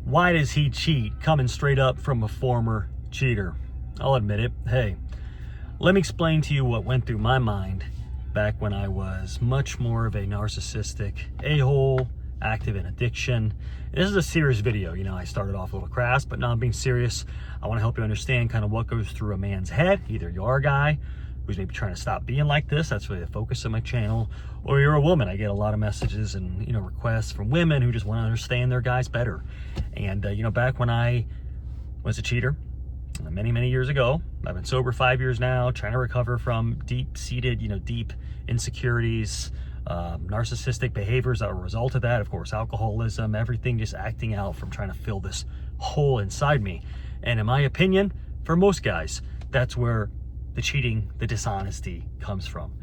Why does he cheat? Coming straight up from a former cheater. I'll admit it. Hey, let me explain to you what went through my mind back when I was much more of a narcissistic a-hole, active in addiction. This is a serious video. You know, I started off a little crass, but now I'm being serious. I want to help you understand kind of what goes through a man's head. Either you're a guy who's maybe trying to stop being like this, that's really the focus of my channel, or you're a woman. I get a lot of messages and, requests from women who just want to understand their guys better. And, back when I was a cheater, many years ago, I've been sober 5 years now, trying to recover from deep-seated, deep insecurities, narcissistic behaviors that were a result of that. Of course, alcoholism, everything just acting out from trying to fill this hole inside me. And in my opinion, for most guys, that's where the cheating, the dishonesty comes from.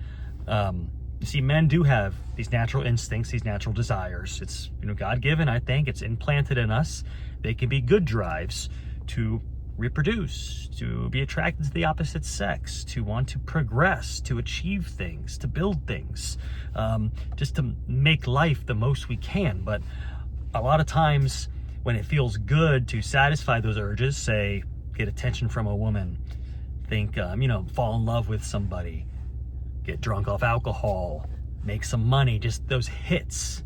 You see, men do have these natural instincts, these natural desires. It's, God-given, I think. It's implanted in us. They can be good drives to reproduce, to be attracted to the opposite sex, to want to progress, to achieve things, to build things, just to make life the most we can. But a lot of times when it feels good to satisfy those urges, say, get attention from a woman, think, fall in love with somebody, get drunk off alcohol, make some money, just those hits.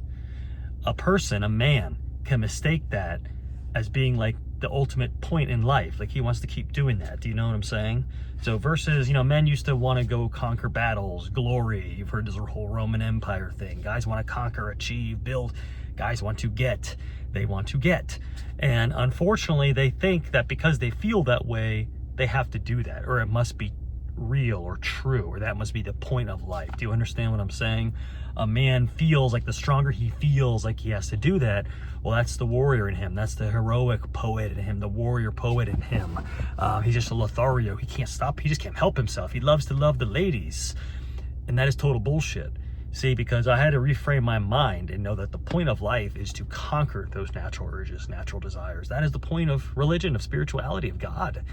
A man can mistake that as being like the ultimate point in life. Like he wants to keep doing that. Do you know what I'm saying? So versus, men used to want to go conquer battles, glory. You've heard this whole Roman Empire thing. Guys want to conquer, achieve, build. Guys want to get. They want to get. And unfortunately, they think that because they feel that way, they have to do that, or it must be real or true, or that must be the point of life. Do you understand what I'm saying? A man feels like the stronger he feels like he has to do that, well, that's the warrior in him. That's the heroic poet in him, the warrior poet in him. He's just a Lothario. He can't stop. He just can't help himself. He loves to love the ladies. And that is total bullshit. See, because I had to reframe my mind and know that the point of life is to conquer those natural urges, natural desires. That is the point of religion, of spirituality, of God.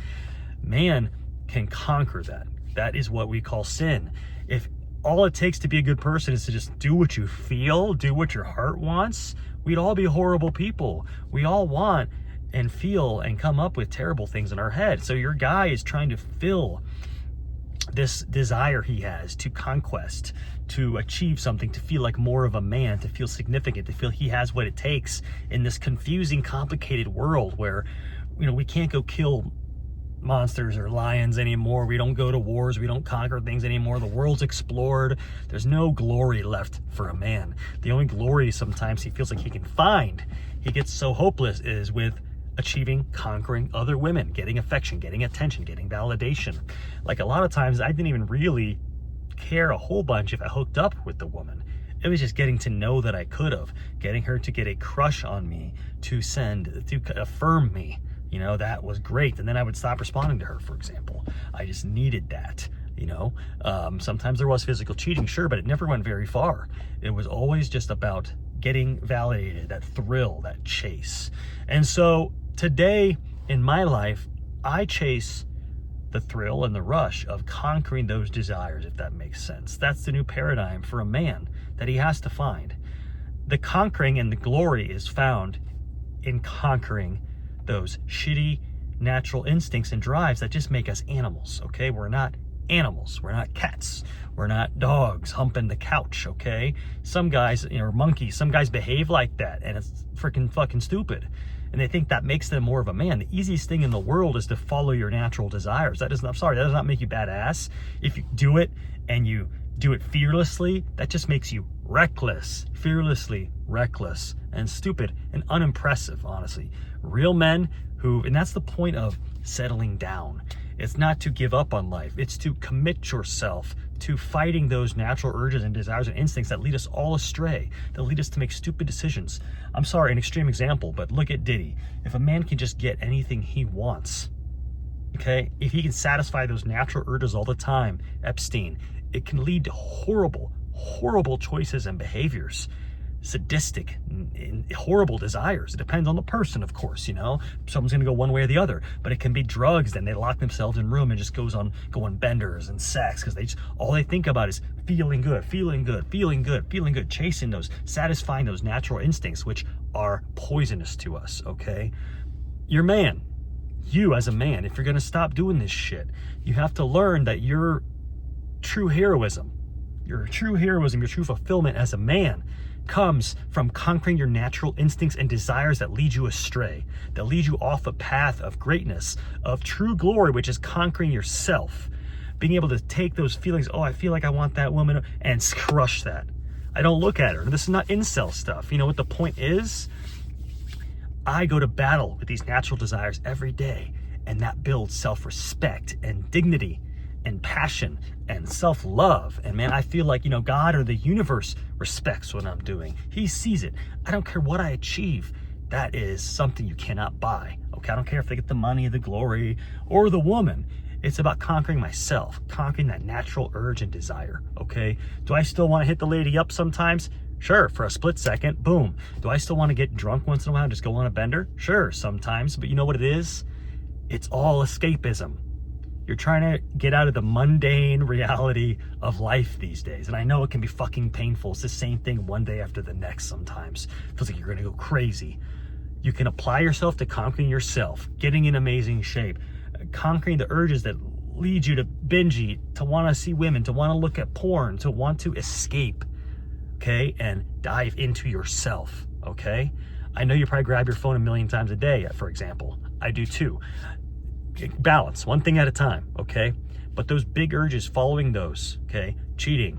Man can conquer that. That is what we call sin. If all it takes to be a good person is to just do what you feel, do what your heart wants, we'd all be horrible people. We all want and feel and come up with terrible things in our head. So your guy is trying to fill this desire he has to conquest, to achieve something, to feel like more of a man, to feel significant, to feel he has what it takes in this confusing, complicated world where, we can't go kill monsters or lions anymore. We don't go to wars. We don't conquer things anymore. The world's explored. There's no glory left for a man. The only glory sometimes he feels like he can find, he gets so hopeless, is with achieving, conquering other women, getting affection, getting attention, getting validation. Like a lot of times I didn't even really care a whole bunch if I hooked up with the woman. It was just getting to know that I could have, getting her to get a crush on me, to affirm me. That was great. And then I would stop responding to her, for example. I just needed that, Sometimes there was physical cheating, sure, but it never went very far. It was always just about getting validated, that thrill, that chase. And so today in my life, I chase the thrill and the rush of conquering those desires, if that makes sense. That's the new paradigm for a man that he has to find. The conquering and the glory is found in conquering those shitty natural instincts and drives that just make us animals, okay? We're not animals. We're not cats. We're not dogs humping the couch, okay? Some guys, monkeys, some guys behave like that, and it's freaking fucking stupid. And they think that makes them more of a man. The easiest thing in the world is to follow your natural desires. That does not make you badass. If you do it and you do it fearlessly, that just makes you reckless, fearlessly reckless and stupid and unimpressive, honestly. Real men and that's the point of settling down. It's not to give up on life. It's to commit yourself to fighting those natural urges and desires and instincts that lead us all astray, that lead us to make stupid decisions. I'm sorry, an extreme example, but look at Diddy. If a man can just get anything he wants, okay, if he can satisfy those natural urges all the time, Epstein, it can lead to horrible choices and behaviors. sadistic and horrible desires. It depends on the person, of course, you know. Someone's gonna go one way or the other, but it can be drugs, then they lock themselves in a room and just go on benders and sex, because all they think about is feeling good, feeling good, feeling good, feeling good, chasing those, satisfying those natural instincts, which are poisonous to us, okay? Your man, you as a man, if you're gonna stop doing this shit, you have to learn that your true heroism, your true fulfillment as a man comes from conquering your natural instincts and desires that lead you astray, that lead you off a path of greatness, of true glory, which is conquering yourself. Being able to take those feelings, oh, I feel like I want that woman, and crush that. I don't look at her. This is not incel stuff. You know what the point is? I go to battle with these natural desires every day, and that builds self-respect and dignity and passion and self-love. And man, I feel like, you know, God or the universe respects what I'm doing. He sees it. I don't care what I achieve. That is something you cannot buy. Okay, I don't care if they get the money, the glory, or the woman. It's about conquering myself, conquering that natural urge and desire, okay? Do I still want to hit the lady up sometimes? Sure, for a split second, boom. Do I still want to get drunk once in a while and just go on a bender? Sure, sometimes, but you know what it is? It's all escapism. You're trying to get out of the mundane reality of life these days. And I know it can be fucking painful. It's the same thing one day after the next sometimes. It feels like you're gonna go crazy. You can apply yourself to conquering yourself, getting in amazing shape, conquering the urges that lead you to binge eat, to wanna see women, to wanna look at porn, to want to escape, okay? And dive into yourself, okay? I know you probably grab your phone a million times a day, for example. I do too. Balance, one thing at a time, okay? But those big urges, following those, okay? Cheating,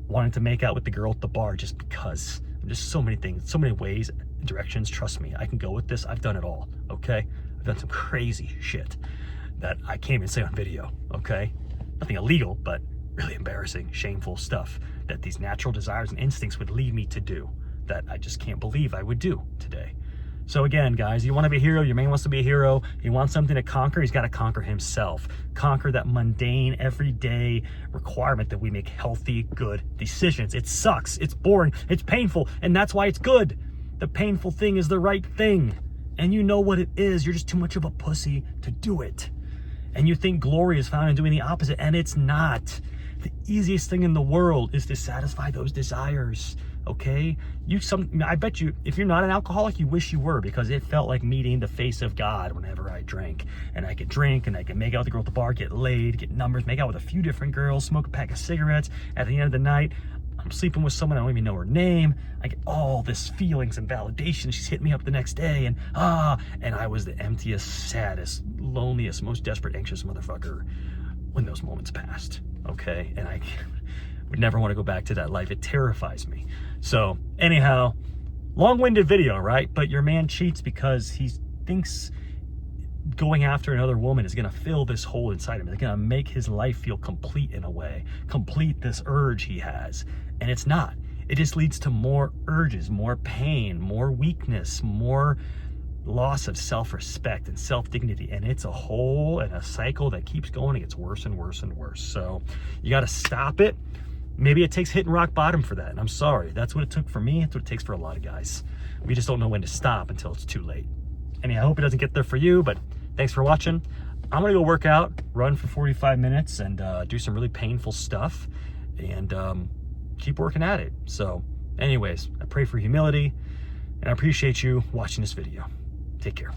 wanting to make out with the girl at the bar just because. Just so many things, so many ways, directions. Trust me, I can go with this. I've done it all, okay? I've done some crazy shit that I can't even say on video, okay? Nothing illegal, but really embarrassing, shameful stuff that these natural desires and instincts would lead me to do that I just can't believe I would do today. So again, guys, you want to be a hero, your man wants to be a hero, he wants something to conquer, he's got to conquer himself. Conquer that mundane, everyday requirement that we make healthy, good decisions. It sucks, it's boring, it's painful, and that's why it's good. The painful thing is the right thing. And you know what it is, you're just too much of a pussy to do it. And you think glory is found in doing the opposite, and it's not. The easiest thing in the world is to satisfy those desires. Okay, I bet you, if you're not an alcoholic, you wish you were, because it felt like meeting the face of God whenever I drank. And I could drink, and I could make out with the girl at the bar, get laid, get numbers, make out with a few different girls, smoke a pack of cigarettes. At the end of the night, I'm sleeping with someone, I don't even know her name. I get all this feelings and validation. She's hitting me up the next day, and I was the emptiest, saddest, loneliest, most desperate, anxious motherfucker when those moments passed. Okay, and I would never want to go back to that life. It terrifies me. So anyhow, long-winded video, right? But your man cheats because he thinks going after another woman is going to fill this hole inside him. It's going to make his life feel complete in a way, complete this urge he has. And it's not. It just leads to more urges, more pain, more weakness, more loss of self-respect and self-dignity. And it's a hole and a cycle that keeps going. It gets worse and worse and worse. So you got to stop it. Maybe it takes hitting rock bottom for that, and I'm sorry. That's what it took for me. That's what it takes for a lot of guys. We just don't know when to stop until it's too late. Anyhow, I hope it doesn't get there for you, but thanks for watching. I'm gonna go work out, run for 45 minutes, and do some really painful stuff, and keep working at it. So anyways, I pray for humility, and I appreciate you watching this video. Take care.